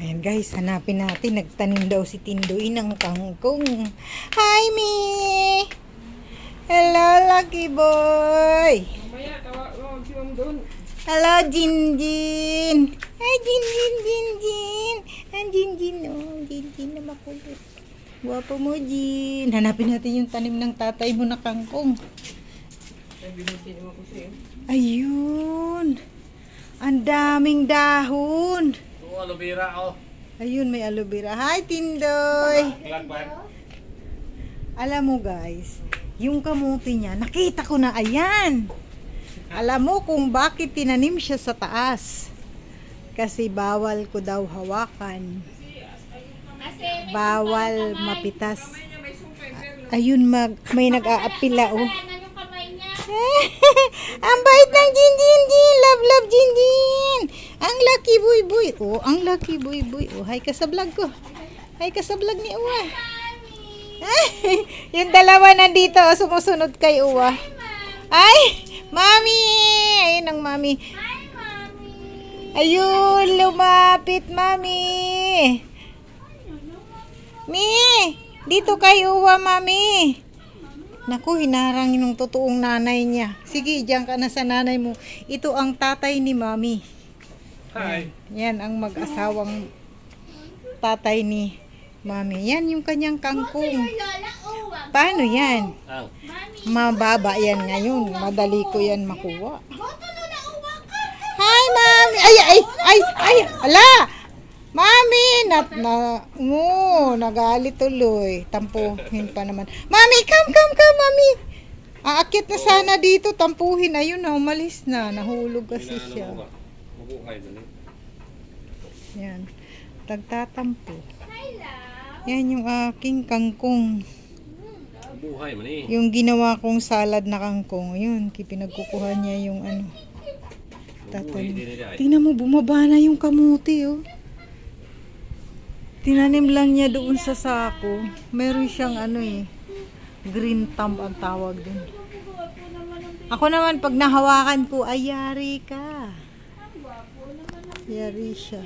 Ayan guys, hanapin natin. Nagtanim daw si Tindoy ng kangkong. Hi, Me! Hello, lucky boy! Hello, Jinjin! Hi, Jinjin, Jinjin! Ang Jinjin, oh. Jinjin na makulit. Guwapo mo, Jin. Hanapin natin yung tanim ng tatay mo na kangkong. Ayun! Ang daming dahon! Aloe vera, oh. Ayun, may aloe vera. Hi, Tindoy! Alam mo guys, yung kamuti niya, nakita ko na, ayan! Alam mo kung bakit tinanim siya sa taas. Kasi bawal ko daw hawakan. Bawal mapitas. Ayun, may nag-aapila, oh. Ang bait ng Jinjin, love Jinjin. Ang lucky boy boy. Oh, ang lucky boy boy. Oh, hi ka sa vlog ko. Hi ka sa vlog ni Uwa. Yung dalawa nandito, oh, sumusunod kay Uwa. Ay, Mami. Ayun ang Mami. Ayun, lumapit Mami. Mi, dito kay Uwa, Mami. Naku, hinarang yung totoong nanay niya. Sige, diyan ka na sa nanay mo. Ito ang tatay ni Mami. Hi. Yan ang mag-asawang tatay ni Mami. Yan yung kanyang kangkong. Paano yan? Mababa yan ngayon. Madali ko yan makuha. Hi, Mami! Ay! Ala! Mami! Nagalit tuloy. Tampuhin pa naman. Mami, come, Mami! Aakyat na sana dito. Tampuhin. Ayun na, umalis na. Nahulog kasi siya. Yan. Tagtatampo. Yan yung aking kangkong. Yung ginawa kong salad na kangkong. Yun, pinagkukuha niya yung ano. Tatanim. Tingnan mo, bumaba na yung kamuti, oh. Tinanim lang niya doon sa sako. Meron siyang ano eh. Green thumb ang tawag din. Ako naman pag nahawakan ko, ay yari ka. Yari siya.